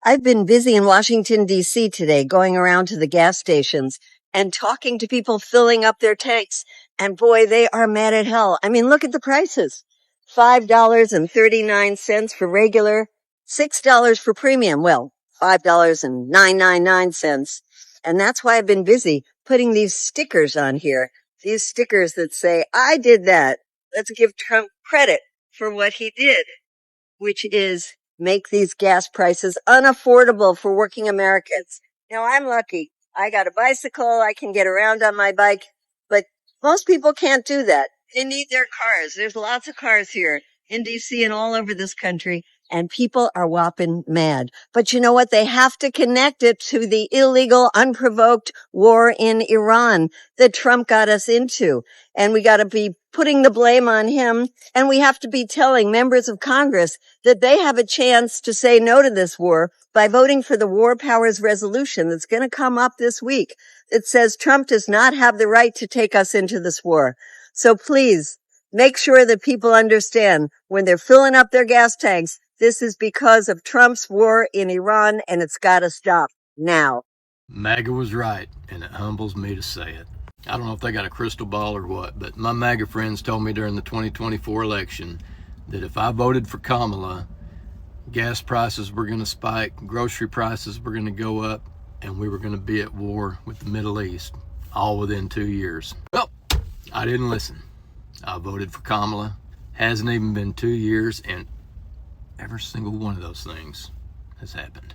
I've been busy in Washington, D.C. today, going around to the gas stations and talking to people filling up their tanks. And boy, they are mad at hell. I mean, look at the prices. $5.39 for regular, $6 for premium. Well, $5.999. And that's why I've been busy putting these stickers on here. These stickers that say, I did that. Let's give Trump credit for what he did, which is make these gas prices unaffordable for working Americans. Now, I'm lucky. I got a bicycle. I can get around on my bike, but most people can't do that. They need their cars. There's lots of cars here in DC and all over this country, and people are whopping mad. But you know what? They have to connect it to the illegal, unprovoked war in Iran that Trump got us into. And we got to be putting the blame on him. And we have to be telling members of Congress that they have a chance to say no to this war by voting for the War Powers Resolution that's going to come up this week. It says Trump does not have the right to take us into this war. So please make sure that people understand when they're filling up their gas tanks, this is because of Trump's war in Iran, and it's got to stop now. Maga was right, and it humbles me to say it. I don't know if they got a crystal ball or what, but my MAGA friends told me during the 2024 election that if I voted for Kamala, gas prices were going to spike, grocery prices were going to go up, and we were going to be at war with the Middle East, all within 2 years. Well, I didn't listen. I voted for Kamala. Hasn't even been 2 years, and every single one of those things has happened.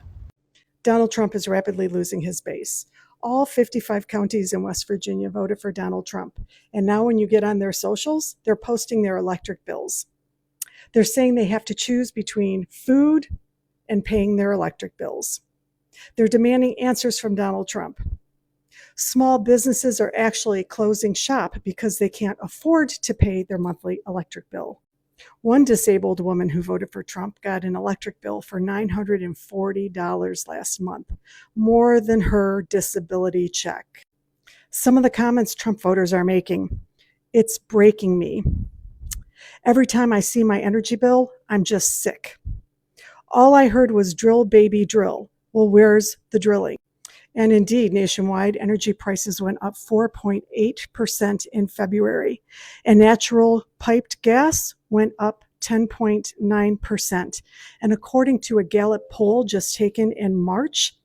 Donald Trump is rapidly losing his base. All 55 counties in West Virginia voted for Donald Trump. And now when you get on their socials, they're posting their electric bills. They're saying they have to choose between food and paying their electric bills. They're demanding answers from Donald Trump. Small businesses are actually closing shop because they can't afford to pay their monthly electric bill. One disabled woman who voted for Trump got an electric bill for $940 last month, more than her disability check. Some of the comments Trump voters are making, it's breaking me. Every time I see my energy bill, I'm just sick. All I heard was drill, baby, drill. Well, where's the drilling? And indeed, nationwide, energy prices went up 4.8% in February, and natural piped gas went up 10.9%. And according to a Gallup poll just taken in March,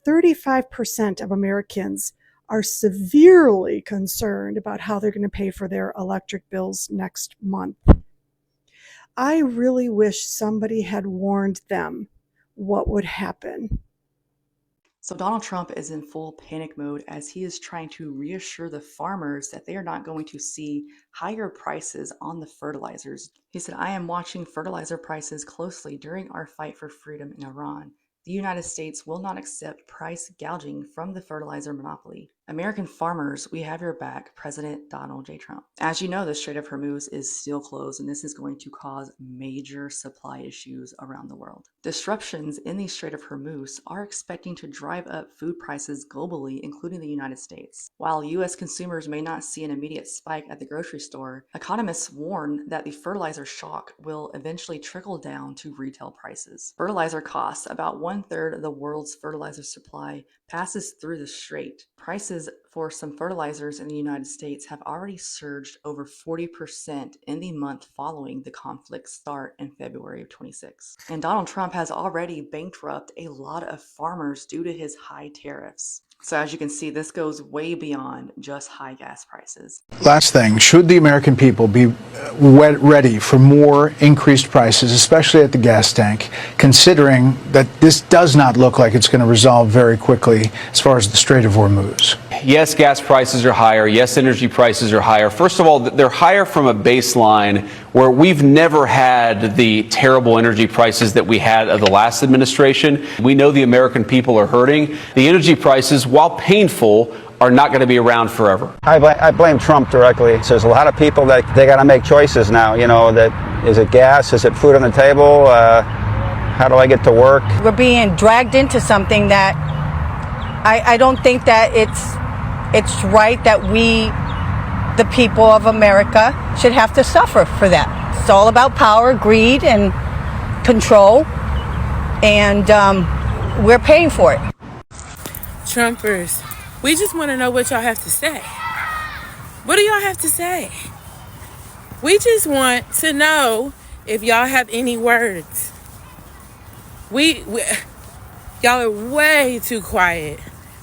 35% of Americans are severely concerned about how they're going to pay for their electric bills next month. I really wish somebody had warned them what would happen. So Donald Trump is in full panic mode as he is trying to reassure the farmers that they are not going to see higher prices on the fertilizers. He said, I am watching fertilizer prices closely during our fight for freedom in Iran. The United States will not accept price gouging from the fertilizer monopoly. American farmers, we have your back, President Donald J. Trump. As you know, the Strait of Hormuz is still closed, and this is going to cause major supply issues around the world. Disruptions in the Strait of Hormuz are expecting to drive up food prices globally, including the United States. While U.S. consumers may not see an immediate spike at the grocery store, economists warn that the fertilizer shock will eventually trickle down to retail prices. Fertilizer costs, about 1/3 of the world's fertilizer supply, passes through the strait. Prices for some fertilizers in the United States have already surged over 40% in the month following the conflict's start in February of 26. And Donald Trump has already bankrupted a lot of farmers due to his high tariffs. So as you can see, this goes way beyond just high gas prices. Last thing, should the American people be ready for more increased prices, especially at the gas tank, considering that this does not look like it's going to resolve very quickly as far as the Strait of Hormuz? Yes, gas prices are higher. Yes, energy prices are higher. First of all, they're higher from a baseline where we've never had the terrible energy prices that we had of the last administration. We know the American people are hurting. The energy prices, while painful, are not going to be around forever. I blame Trump directly. So there's a lot of people that they got to make choices now. You know, that is it gas? Is it food on the table? How do I get to work? We're being dragged into something that I don't think that it's right that we, the people of America, should have to suffer for that. It's all about power, greed, and control. And we're paying for it. Trumpers, we just want to know what y'all have to say. What do y'all have to say? We just want to know if y'all have any words. Y'all are way too quiet.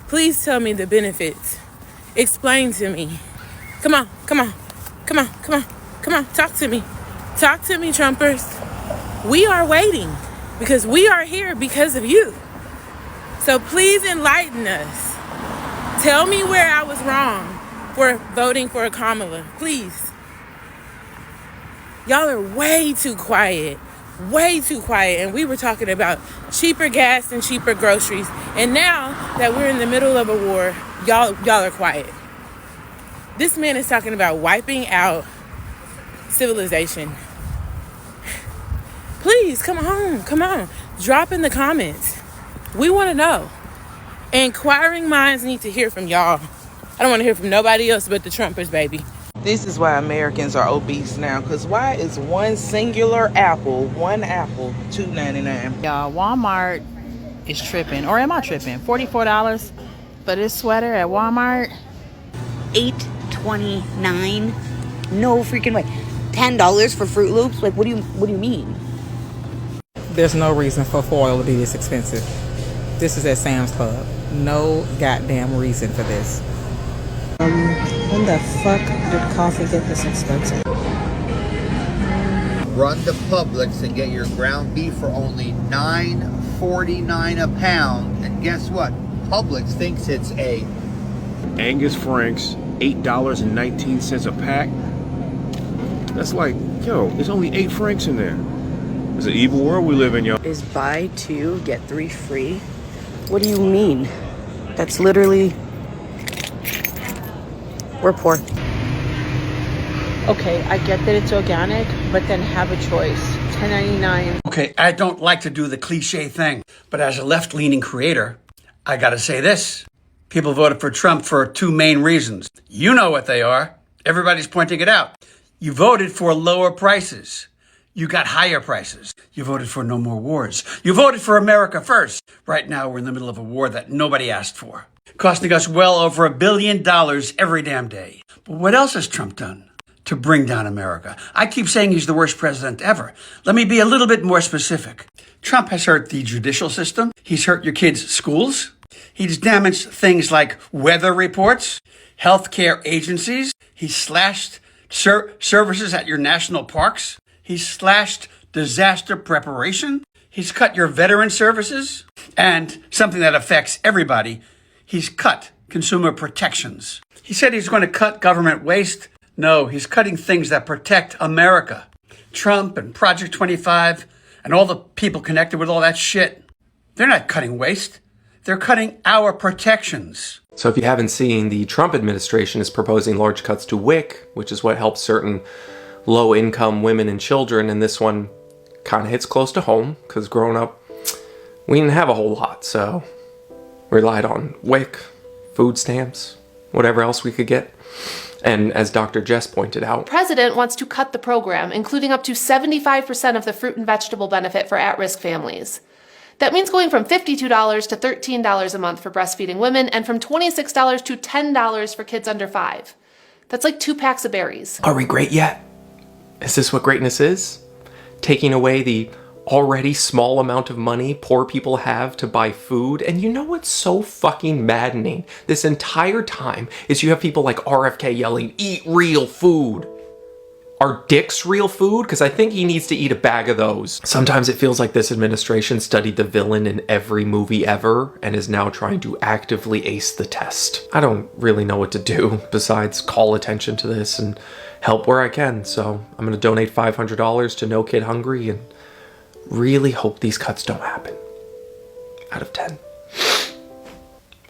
Please tell me the benefits. Explain to me. Come on. Talk to me. Talk to me, Trumpers. We are waiting because we are here because of you. So please enlighten us. Tell me where I was wrong for voting for Kamala, please. Y'all are way too quiet. And we were talking about cheaper gas and cheaper groceries. And now that we're in the middle of a war, y'all are quiet. This man is talking about wiping out civilization. Please, come on. Drop in the comments. We want to know. Inquiring minds need to hear from y'all. I don't want to hear from nobody else but the Trumpers, baby. This is why Americans are obese now, because why is one singular apple, $2.99? Y'all, Walmart is tripping. Or am I tripping? $44 for this sweater at Walmart? $8.29? No freaking way. $10 for Fruit Loops? Like, what do you mean? There's no reason for foil to be this expensive. This is at Sam's Club. No goddamn reason for this. When the fuck did coffee get this expensive? Run to Publix and get your ground beef for only $9.49 a pound. And guess what? Publix thinks it's a Angus Franks, $8.19 a pack. That's like, yo, there's only 8 francs in there. It's an evil world we live in, y'all. Is buy 2, get 3 free? What do you mean? That's literally... We're poor. Okay, I get that it's organic, but then have a choice. $10.99. Okay, I don't like to do the cliche thing, but as a left-leaning creator, I gotta say this. People voted for Trump for 2 main reasons. You know what they are. Everybody's pointing it out. You voted for lower prices. You got higher prices. You voted for no more wars. You voted for America first. Right now, we're in the middle of a war that nobody asked for, costing us well over $1 billion every damn day. But what else has Trump done to bring down America? I keep saying he's the worst president ever. Let me be a little bit more specific. Trump has hurt the judicial system. He's hurt your kids' schools. He's damaged things like weather reports, healthcare agencies. He's slashed services at your national parks. He's slashed disaster preparation. He's cut your veteran services. And something that affects everybody, he's cut consumer protections. He said he's going to cut government waste. No, he's cutting things that protect America. Trump and Project 25 and all the people connected with all that shit, they're not cutting waste. They're cutting our protections. So if you haven't seen, the Trump administration is proposing large cuts to WIC, which is what helps certain low-income women and children, and this one kind of hits close to home, because growing up, we didn't have a whole lot, so we relied on WIC, food stamps, whatever else we could get. And as Dr. Jess pointed out, the president wants to cut the program, including up to 75% of the fruit and vegetable benefit for at-risk families. That means going from $52 to $13 a month for breastfeeding women and from $26 to $10 for kids under 5. That's like 2 packs of berries. are we great yet? Is this what greatness is? Taking away the already small amount of money poor people have to buy food? And you know what's so fucking maddening this entire time is you have people like RFK yelling, eat real food. Are dicks real food? Because I think he needs to eat a bag of those. Sometimes it feels like this administration studied the villain in every movie ever and is now trying to actively ace the test. I don't really know what to do besides call attention to this and help where I can. So I'm going to donate $500 to No Kid Hungry and really hope these cuts don't happen. Out of 10.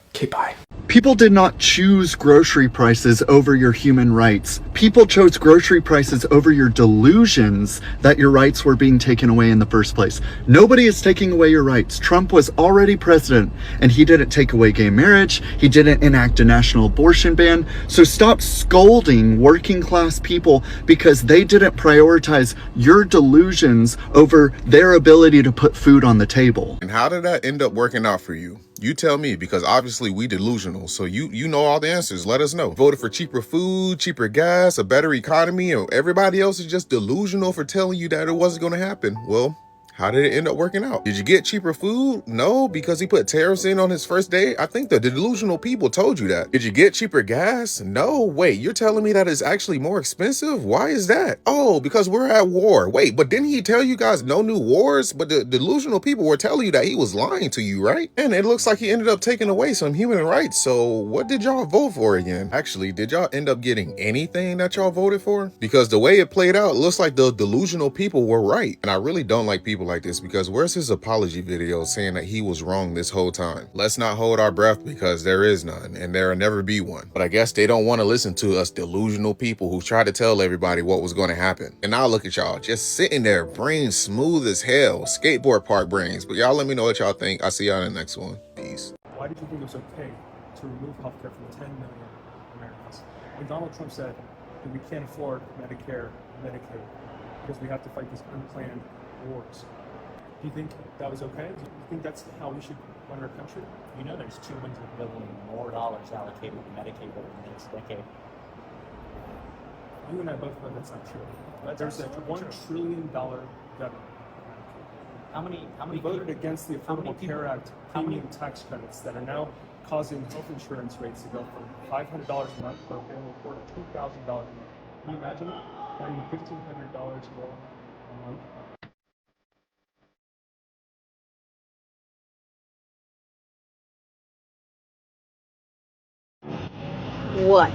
Okay, bye. People did not choose grocery prices over your human rights. People chose grocery prices over your delusions that your rights were being taken away in the first place. Nobody is taking away your rights. Trump was already president and he didn't take away gay marriage. He didn't enact a national abortion ban. So stop scolding working class people because they didn't prioritize your delusions over their ability to put food on the table. And how did that end up working out for you? You tell me, because obviously we delusional. So you know all the answers. Let us know. Voted for cheaper food, cheaper gas, a better economy, and everybody else is just delusional for telling you that it wasn't going to happen. Well, how did it end up working out? Did you get cheaper food? No, because he put tariffs in on his first day. I think the delusional people told you that. Did you get cheaper gas? No, wait, you're telling me that it's actually more expensive? Why is that? Oh, because we're at war. Wait, but didn't he tell you guys no new wars? But the delusional people were telling you that he was lying to you, right? And it looks like he ended up taking away some human rights. So what did y'all vote for again? Actually, did y'all end up getting anything that y'all voted for? Because the way it played out, it looks like the delusional people were right. And I really don't like people like this, because where's his apology video saying that he was wrong this whole time? Let's not hold our breath, because there is none and there'll never be one. But I guess they don't want to listen to us delusional people who try to tell everybody what was going to happen. And now look at y'all just sitting there, brains smooth as hell, skateboard park brains. But y'all let me know what y'all think. I'll see y'all in the next one. Peace. Why did you think it was okay to remove healthcare from 10 million Americans? When Donald Trump said that we can't afford Medicare, Medicaid, because we have to fight these unplanned wars. Do you think that was okay? Do you think that's how we should run our country? You know there's $200 billion more dollars allocated to Medicaid over the next decade. You and I both know that's not true. There's a $1 trillion debt. How many we voted against the Affordable Care Act premium tax credits that are now causing health insurance rates to go from $500 a month for a family of $4 to $2,000 a month. Can you imagine it? Paying $1,500 more a month. What?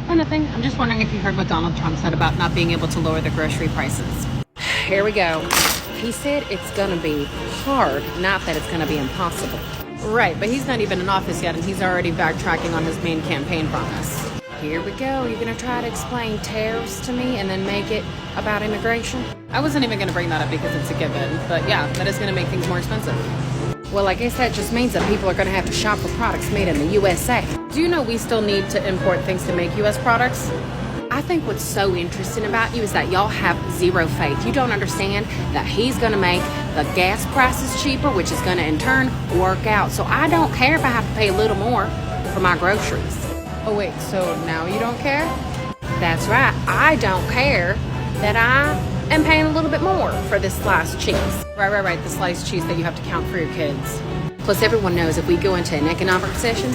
Oh, nothing. I'm just wondering if you heard what Donald Trump said about not being able to lower the grocery prices. Here we go. He said it's going to be hard, not that it's going to be impossible. Right, but he's not even in office yet, and he's already backtracking on his main campaign promise. Here we go. You're going to try to explain tariffs to me and then make it about immigration? I wasn't even going to bring that up because it's a given, but yeah, that is going to make things more expensive. Well, I guess that just means that people are going to have to shop for products made in the USA. Do you know we still need to import things to make U.S. products? I think what's so interesting about you is that y'all have zero faith. You don't understand that he's going to make the gas prices cheaper, which is going to in turn work out. So I don't care if I have to pay a little more for my groceries. Oh wait, so now you don't care? That's right. I don't care that I am paying a little bit more for this sliced cheese. Right. The sliced cheese that you have to count for your kids. Plus, everyone knows if we go into an economic recession,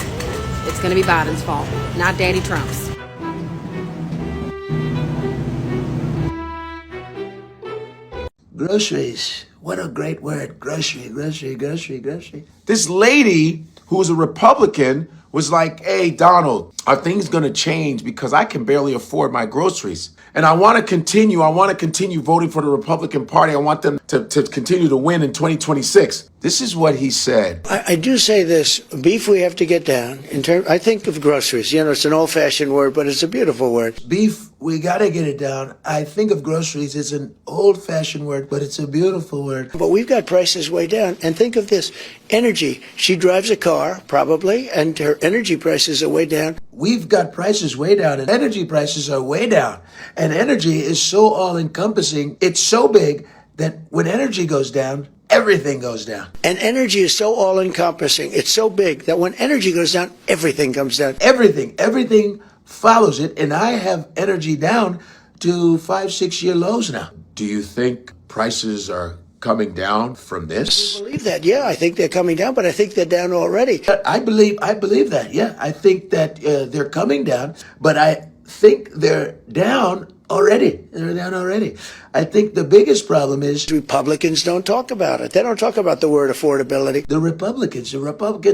it's going to be Biden's fault, not Daddy Trump's. Groceries. What a great word. Grocery. This lady who was a Republican was like, hey, Donald, are things going to change because I can barely afford my groceries? And I want to continue voting for the Republican Party. I want them to continue to win in 2026. This is what he said. I do say this, beef we have to get down. I think of groceries. You know, it's an old-fashioned word, but it's a beautiful word. Beef, we got to get it down. I think of groceries. It's an old-fashioned word, but it's a beautiful word. But we've got prices way down. And think of this, energy. She drives a car, probably, and her energy prices are way down. We've got prices way down, and energy prices are way down. And energy is so all-encompassing. It's so big that when energy goes down, everything goes down. And energy is so all-encompassing. It's so big that when energy goes down, everything comes down. Everything follows it. And I have energy down to 5-6 year lows now. Do you think prices are coming down from this? I believe that. Yeah, I think they're coming down, but I think they're down already. I believe that. Yeah, I think that they're coming down, but I think they're down already. I think the biggest problem is Republicans don't talk about it. They don't talk about the word affordability. The Republicans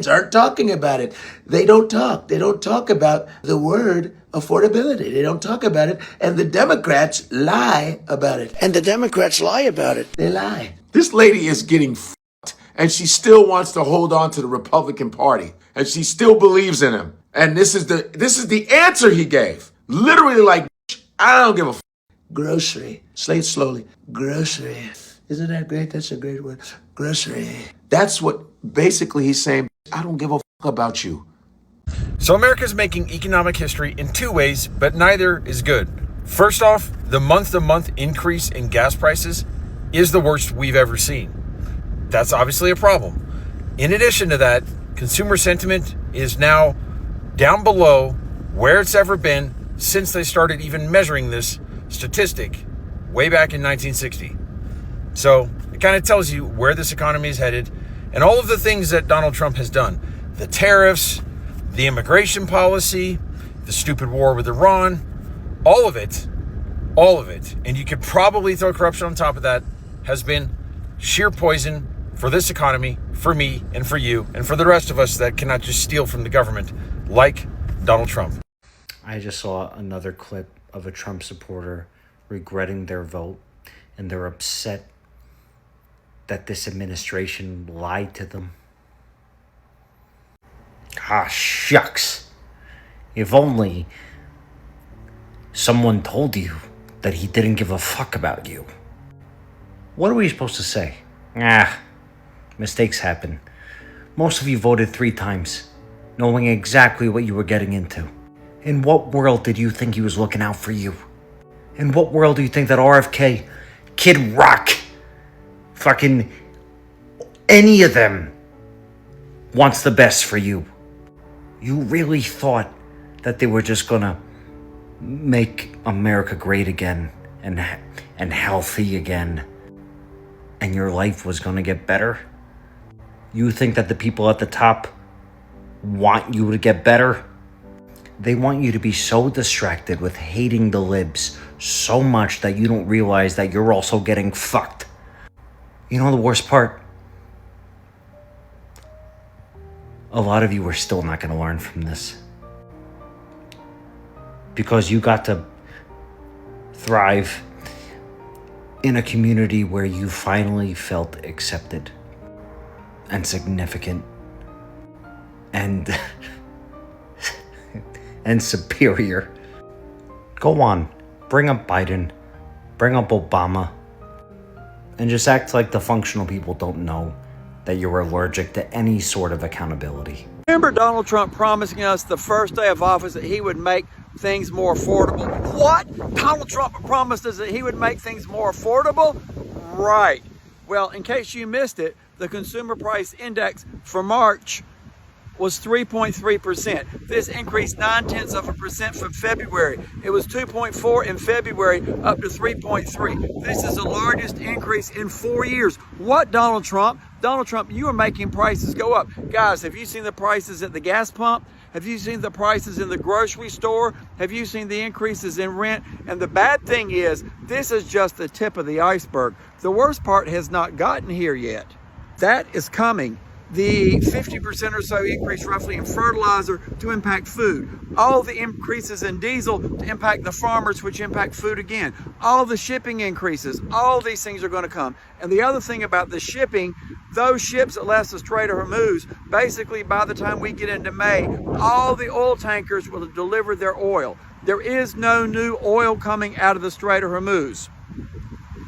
aren't talking about it. They don't talk. They don't talk about the word affordability. They don't talk about it. And the Democrats lie about it. They lie. This lady is getting f***ed, and she still wants to hold on to the Republican Party. and she still believes in him. And this is the answer he gave. Literally like, I don't give a f. Grocery. Say it slowly. Grocery. Isn't that great? That's a great word. Grocery. That's what basically he's saying. I don't give a f about you. So America's making economic history in two ways, but neither is good. First off, the month-to-month increase in gas prices is the worst we've ever seen. That's obviously a problem. In addition to that, consumer sentiment is now down below where it's ever been since they started even measuring this statistic way back in 1960. So it kind of tells you where this economy is headed and all of the things that Donald Trump has done. The tariffs, the immigration policy, the stupid war with Iran, all of it, and you could probably throw corruption on top of that, has been sheer poison for this economy, for me, and for you, and for the rest of us that cannot just steal from the government like Donald Trump. I just saw another clip of a Trump supporter regretting their vote, and they're upset that this administration lied to them. Ah, shucks. If only someone told you that he didn't give a fuck about you. What are we supposed to say? Mistakes happen. Most of you voted 3 times, knowing exactly what you were getting into. In what world did you think he was looking out for you? In what world do you think that RFK, Kid Rock, fucking any of them wants the best for you? You really thought that they were just gonna make America great again and healthy again, and your life was gonna get better? You think that the people at the top want you to get better? They want you to be so distracted with hating the libs so much that you don't realize that you're also getting fucked. You know the worst part? A lot of you are still not going to learn from this. Because you got to thrive in a community where you finally felt accepted and significant and and superior. Go on, bring up Biden, bring up Obama, and just act like the functional people don't know that you're allergic to any sort of accountability. Remember Donald Trump promising us the first day of office that he would make things more affordable? What? Donald Trump promised us that he would make things more affordable? Right. Well, in case you missed it, the consumer price index for March was 3.3%. This increased 0.9% from February. It was 2.4 in February, up to 3.3. This is the largest increase in 4 years. What, Donald Trump? Donald Trump, you are making prices go up. Guys, have you seen the prices at the gas pump? Have you seen the prices in the grocery store? Have you seen the increases in rent? And the bad thing is, this is just the tip of the iceberg. The worst part has not gotten here yet. That is coming. The 50% or so increase roughly in fertilizer to impact food. All the increases in diesel to impact the farmers, which impact food again. All the shipping increases, all these things are going to come. And the other thing about the shipping, those ships that left the Strait of Hormuz, basically by the time we get into May, all the oil tankers will have delivered their oil. There is no new oil coming out of the Strait of Hormuz.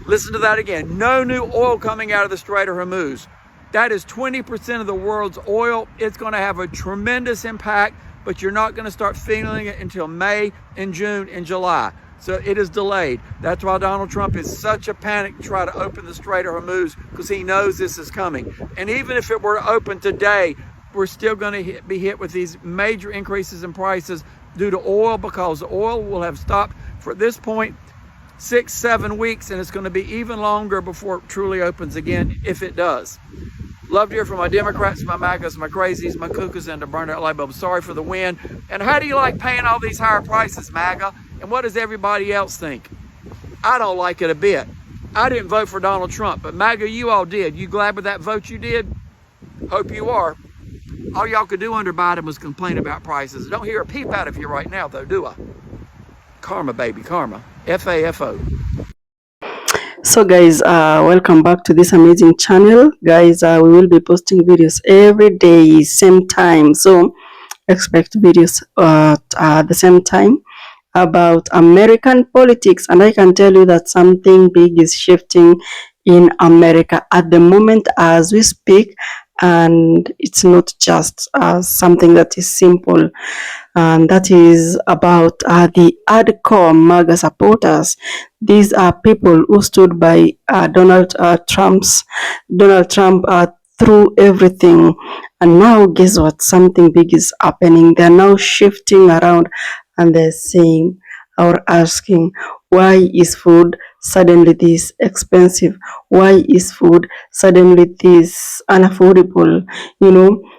Listen to that again. No new oil coming out of the Strait of Hormuz. That is 20% of the world's oil. It's going to have a tremendous impact, but you're not going to start feeling it until May and June and July. So it is delayed. That's why Donald Trump is such a panic to try to open the Strait of Hormuz, because he knows this is coming. And even if it were to open today, we're still going to be hit with these major increases in prices due to oil, because the oil will have stopped for, at this point, 6-7 weeks, and it's going to be even longer before it truly opens again, if it does. Love to hear from my Democrats, my Magas, my crazies, my cuckoos, and the burned out light bulb. Sorry for the win. And how do you like paying all these higher prices, MAGA? And what does everybody else think? I don't like it a bit. I didn't vote for Donald Trump, but MAGA, you all did. You glad with that vote you did? Hope you are. All y'all could do under Biden was complain about prices. Don't hear a peep out of you right now, though, do I? Karma, baby, karma. F-A-F-O. So guys, welcome back to this amazing channel. Guys, we will be posting videos every day, same time. So expect videos at the same time about American politics. And I can tell you that something big is shifting in America at the moment as we speak. And it's not just something that is simple, and that is about the hardcore Maga supporters. These are people who stood by Donald Trump through everything. And now, guess what? Something big is happening. They're now shifting around, and they're saying or asking, why is food suddenly this expensive? Why is food suddenly this unaffordable?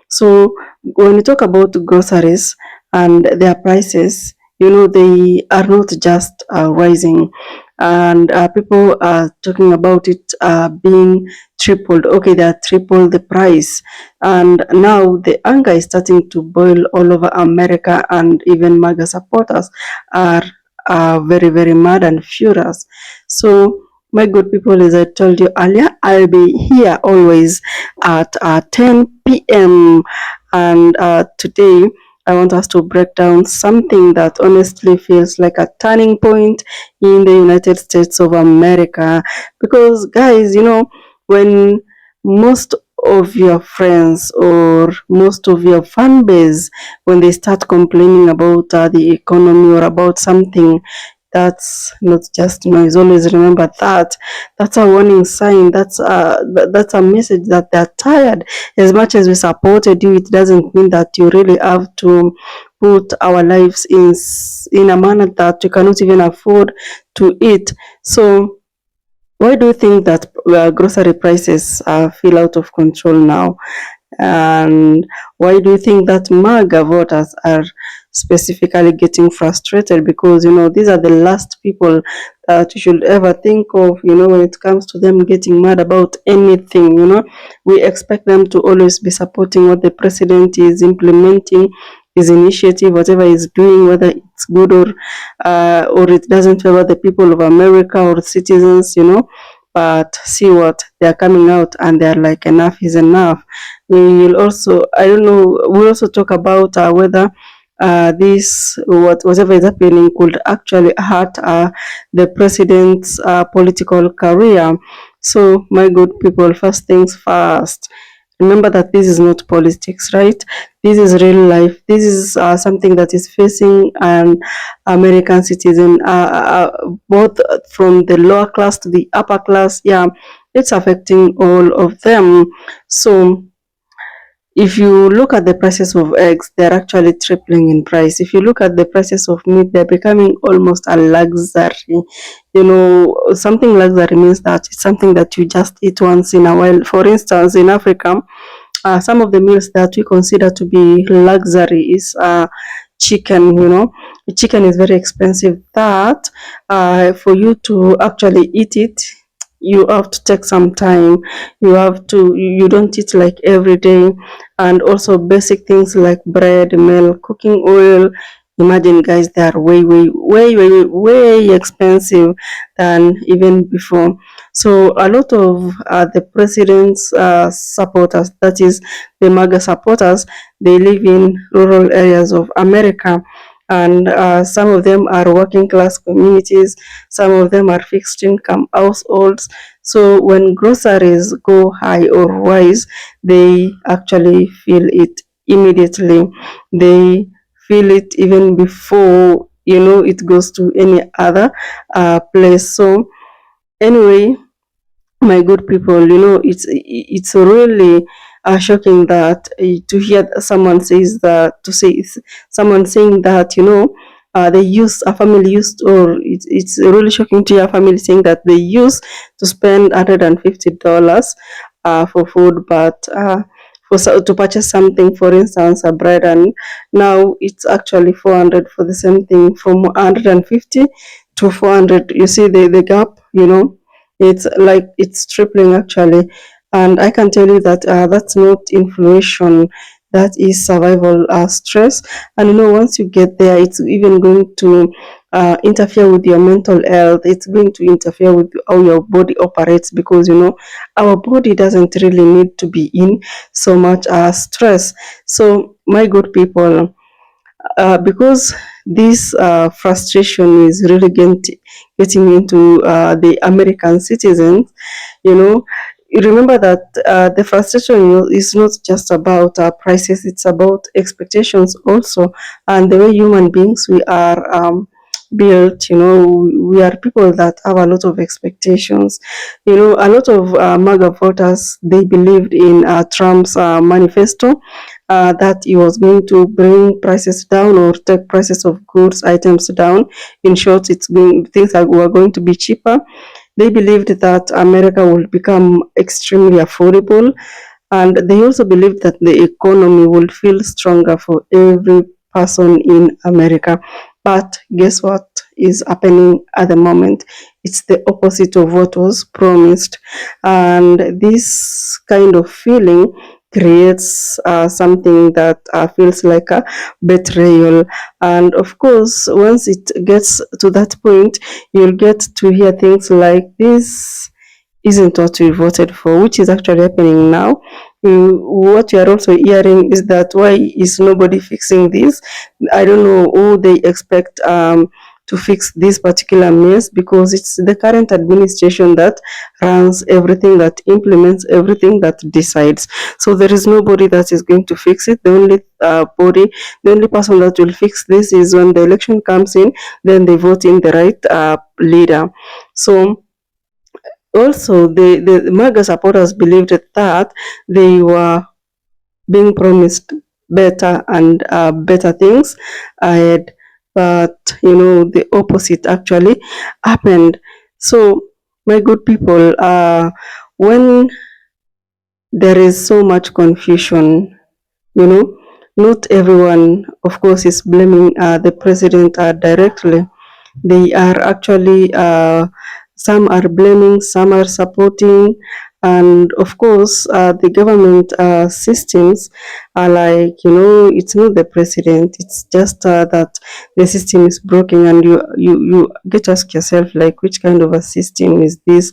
So when we talk about groceries and their prices, they are not just rising, and people are talking about it being tripled. Okay, they are triple the price, and now the anger is starting to boil all over America, and even MAGA supporters are very, very mad and furious. So, my good people, as I told you earlier, I'll be here always at 10 p.m. And today, I want us to break down something that honestly feels like a turning point in the United States of America. Because, guys, when most of your friends or most of your fan base, when they start complaining about the economy or about something, that's not just noise. Always remember that. That's a warning sign. That's a message that they're tired. As much as we supported you, it doesn't mean that you really have to put our lives in a manner that we cannot even afford to eat. So why do you think that grocery prices feel out of control now? And why do you think that MAGA voters are specifically getting frustrated? Because, these are the last people that you should ever think of, when it comes to them getting mad about anything. We expect them to always be supporting what the president is implementing, his initiative, whatever he's doing, whether it's good or it doesn't favor the people of America or citizens, But see what they're coming out, and they're like, enough is enough. We will also, I don't know, we'll also talk about whether whatever is happening could actually hurt the president's political career. So, my good people, first things first. Remember that this is not politics, right? This is real life. This is something that is facing an American citizen, both from the lower class to the upper class. Yeah, it's affecting all of them. So, if you look at the prices of eggs, they're actually tripling in price. If you look at the prices of meat, they're becoming almost a luxury. Something luxury means that it's something that you just eat once in a while. For instance, in Africa, some of the meals that we consider to be luxury is chicken. Chicken is very expensive. That for you to actually eat it, you have to take some time. You don't eat like every day. And also basic things like bread, milk, cooking oil. Imagine, guys, they are way, way, way, way, way expensive than even before. So a lot of the president's supporters, that is the MAGA supporters, they live in rural areas of America. And some of them are working class communities, some of them are fixed income households. So when groceries go high or rise, they actually feel it immediately. They feel it even before it goes to any other place. So anyway, my good people, it's really shocking that to hear someone saying that they use a family used, or it's really shocking to hear a family saying that they used to spend $150 for food, but to purchase something, for instance, a bread, and now it's actually 400 for the same thing, from 150 to 400. You see the gap. It's like it's tripling actually. And I can tell you that that's not inflation, that is survival stress. And once you get there, it's even going to interfere with your mental health. It's going to interfere with how your body operates, because our body doesn't really need to be in so much stress. So my good people, because this frustration is really getting into the American citizens, you know, you remember that the frustration is not just about prices, it's about expectations also, and the way human beings we are built. We are people that have a lot of expectations. A lot of MAGA voters, they believed in Trump's manifesto, that he was going to bring prices down or take prices of goods items down. In short, things were going to be cheaper. They believed that America will become extremely affordable, and they also believed that the economy will feel stronger for every person in America. But guess what is happening at the moment? It's the opposite of what was promised. And this kind of feeling creates something that feels like a betrayal. And of course, once it gets to that point, you'll get to hear things like, this isn't what we voted for, which is actually happening now. What you are also hearing is that, why is nobody fixing this? I don't know who they expect to fix this particular mess, because it's the current administration that runs everything, that implements everything, that decides. So there is nobody that is going to fix it. The only person that will fix this is when the election comes in, then they vote in the right leader. So also, the MAGA supporters believed that they were being promised better and better things ahead, but the opposite actually happened. So, my good people, when there is so much confusion, not everyone, of course, is blaming the president directly. They are actually, some are blaming, some are supporting, and of course, the government systems are like, it's not the president, it's just that the system is broken, and you get to ask yourself, like, which kind of a system is this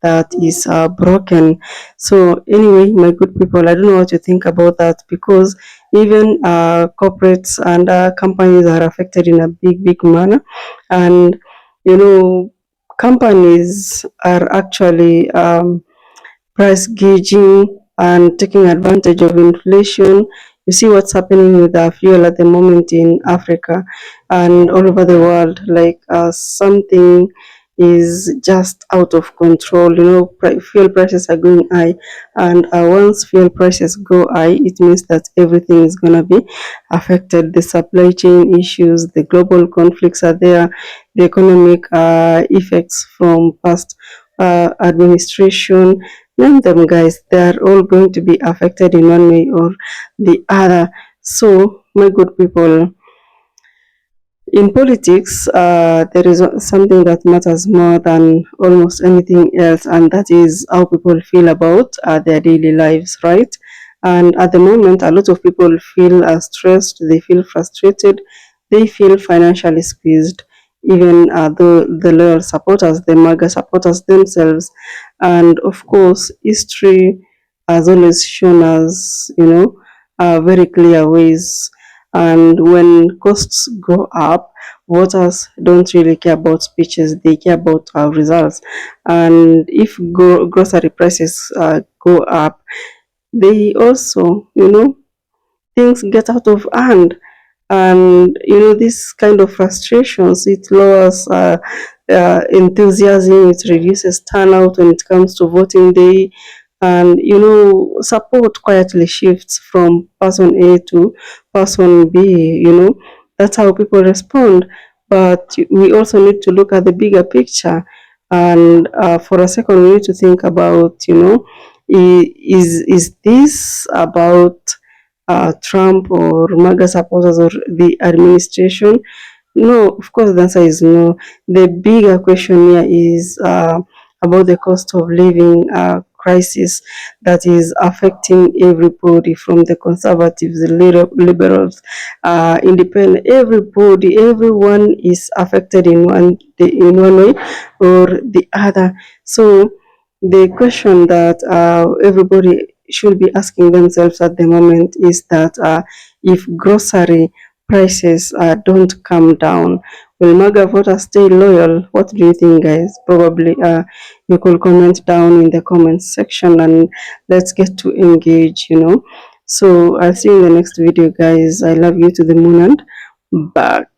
that is broken? So, anyway, my good people, I don't know what you think about that, because even corporates and companies are affected in a big manner. And companies are actually price gauging and taking advantage of inflation. You see what's happening with fuel at the moment in Africa and all over the world. Like, something is just out of control. Fuel prices are going high, and once fuel prices go high, it means that everything is going to be affected. The supply chain issues, the global conflicts are there, the economic effects from past administration. Name them, guys. They are all going to be affected in one way or the other. So, my good people, in politics, there is something that matters more than almost anything else, and that is how people feel about their daily lives, right? And at the moment, a lot of people feel stressed, they feel frustrated, they feel financially squeezed, even the loyal supporters, the MAGA supporters themselves. And of course, history has always shown us, very clear ways. And when costs go up, voters don't really care about speeches, they care about results. And if grocery prices go up, they also, things get out of hand. And this kind of frustrations, it lowers enthusiasm, it reduces turnout when it comes to voting day. And support quietly shifts from person A to person B. That's how people respond. But we also need to look at the bigger picture. And for a second, we need to think about, is this about Trump or MAGA supporters or the administration? No, of course, the answer is no. The bigger question here is about the cost of living crisis that is affecting everybody, from the conservatives, the liberals, independent, everybody, everyone is affected in one way or the other. So the question that everybody should be asking themselves at the moment is that if grocery prices don't come down, will Maga voters stay loyal? What do you think, guys? Probably you could comment down in the comments section and let's get to engage. So I'll see you in the next video, guys. I love you to the moon and back.